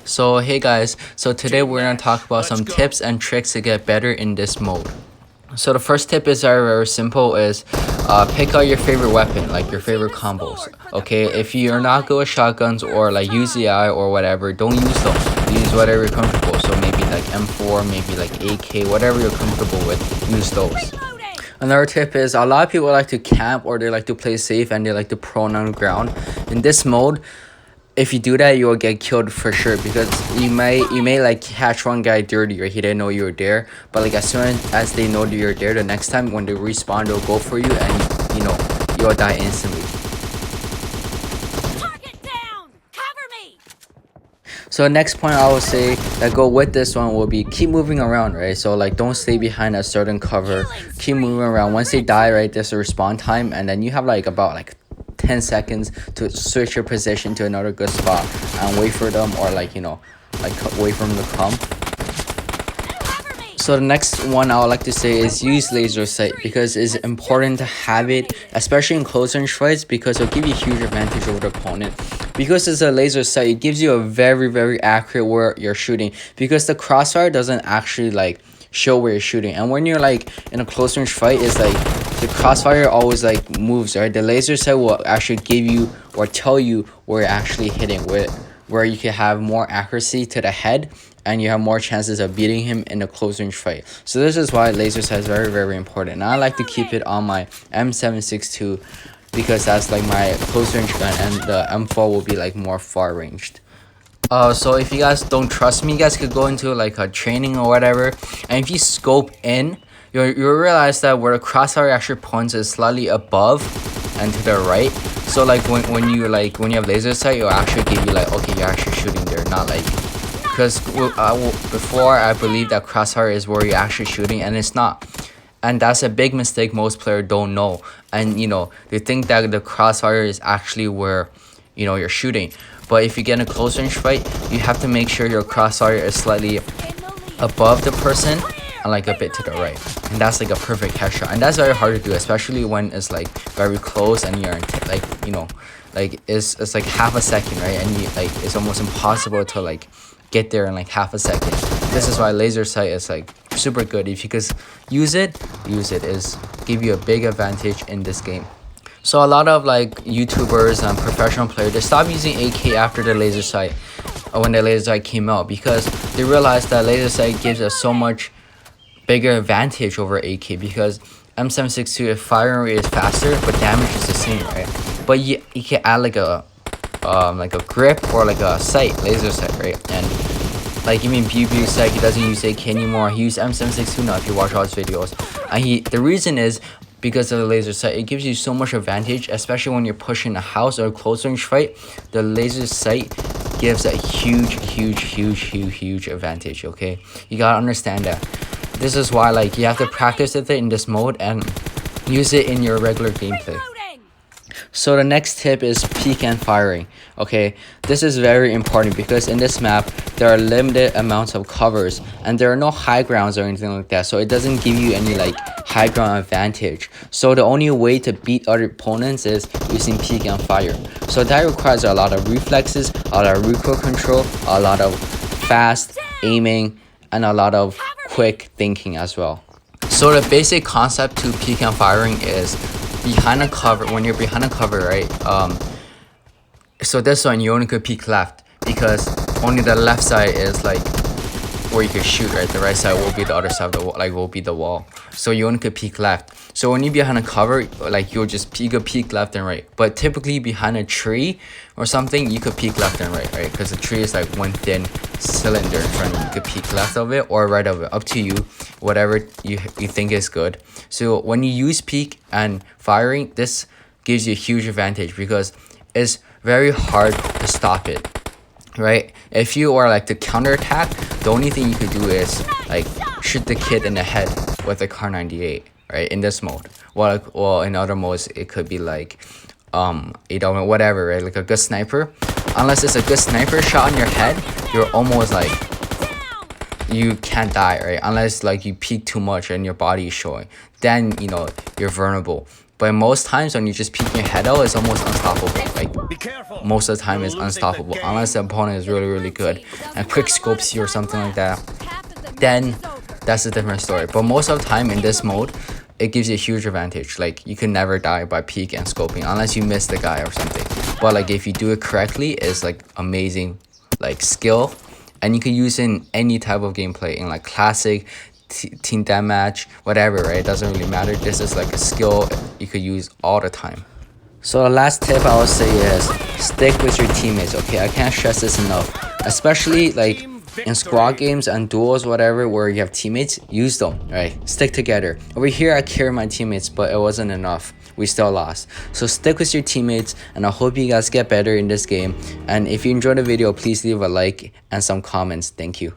So hey guys, so today we're gonna talk about some tips and tricks to get better in this mode. So the first tip is very simple is pick out your favorite weapon, like your favorite combos. Okay, if you're not good with shotguns or like UZI or whatever, don't use those. Use whatever you're comfortable. So maybe like M4, maybe like AK, whatever you're comfortable with, use those. Another tip is a lot of people like to camp or they like to play safe and they like to prone on the ground. In this mode, if you do that, you will get killed for sure because you may like catch one guy dirty or he didn't know you were there, but like as soon as they know that you're there, the next time when they respawn, they'll go for you and you'll die instantly. Target down! Cover me! So the next point I would say that go with this one will be keep moving around, right? So like don't stay behind a certain cover, keep moving around. Once they die, right, there's a respawn time and then you have like about like 10 seconds to switch your position to another good spot and wait for them or like wait for them to come. So the next one I would like to say is use laser sight because it's important to have it, especially in close range fights, because it'll give you a huge advantage over the opponent. Because it's a laser sight, it gives you a very accurate where you're shooting because the crossfire doesn't actually like show where you're shooting. And when you're like in a close range fight, it's like the crossfire always like moves, right? The laser sight will actually give you or tell you where you're actually hitting, where you can have more accuracy to the head and you have more chances of beating him in a close range fight. So this is why laser sight is very important. And I like to keep it on my M762 because that's like my close range gun and the M4 will be like more far ranged. So if you guys don't trust me, you guys could go into like a training or whatever, and if you scope in, you'll realize that where the crossfire actually points is slightly above and to the right. So like when you have laser sight, it'll actually give you like, okay, you're actually shooting there, not like, because before I believe that crossfire is where you're actually shooting and it's not. And that's a big mistake most players don't know. And they think that the crossfire is actually where you're shooting. But if you get in a close range fight, you have to make sure your crossfire is slightly above the person and like a bit to the right. And that's like a perfect headshot. And that's very hard to do, especially when it's like very close and you're like it's like half a second, right? And it's almost impossible to like get there in like half a second. This is why laser sight is like super good. If you could use it is give you a big advantage in this game. So a lot of like YouTubers and professional players, they stopped using AK after the laser sight, when the laser sight came out, because they realized that laser sight gives us so much bigger advantage over AK because M762 firing rate is faster but damage is the same, right? But you can add like a grip or like a sight, laser sight, right? And like even PUBG sight, he doesn't use AK anymore. He uses M762 now if you watch all his videos. And the reason is because of the laser sight, it gives you so much advantage, especially when you're pushing a house or a close range fight. The laser sight gives a huge advantage. Okay, you gotta understand that. This is why like you have to practice with it in this mode and use it in your regular gameplay. So the next tip is peek and firing. Okay, this is very important because in this map there are limited amounts of covers and there are no high grounds or anything like that, so it doesn't give you any like high ground advantage. So the only way to beat other opponents is using peek and fire. So that requires a lot of reflexes, a lot of recoil control, a lot of fast aiming, and a lot of quick thinking as well. So the basic concept to peek and firing is behind a cover. When you're behind a cover, right, so this one you only could peek left because only the left side is like where you could shoot, right? The right side will be the other side of the wall, like will be the wall. So you only could peek left. So when you're behind a cover, like you could peek left and right. But typically behind a tree or something, you could peek left and right, right? Because the tree is like one thin cylinder in front of you. You could peek left of it or right of it, up to you, whatever you think is good. So when you use peek and firing, this gives you a huge advantage because it's very hard to stop it, right? If you are like to counterattack, the only thing you could do is like shoot the kid in the head with a Kar 98, right? In this mode. Well, in other modes it could be like AW, whatever, right? Like a good sniper. Unless it's a good sniper shot on your head, you're almost like you can't die, right? Unless like you peek too much and your body is showing, then you're vulnerable. But most times when you just peek your head out, it's almost unstoppable. Like most of the time it's unstoppable unless the opponent is really good and quick scopes you or something like that. Then that's a different story. But most of the time in this mode, it gives you a huge advantage. Like you can never die by peek and scoping unless you miss the guy or something. But like if you do it correctly, it's like amazing like skill, and you can use it in any type of gameplay, in like classic, team deathmatch, whatever, right? It doesn't really matter. This is like a skill you could use all the time. So the last tip I would say is stick with your teammates. Okay, I can't stress this enough, especially like in squad games and duels, whatever, where you have teammates. Use them, right? Stick together. Over here I carry my teammates, but it wasn't enough. We still lost. So stick with your teammates, and I hope you guys get better in this game. And if you enjoyed the video, please leave a like and some comments. Thank you.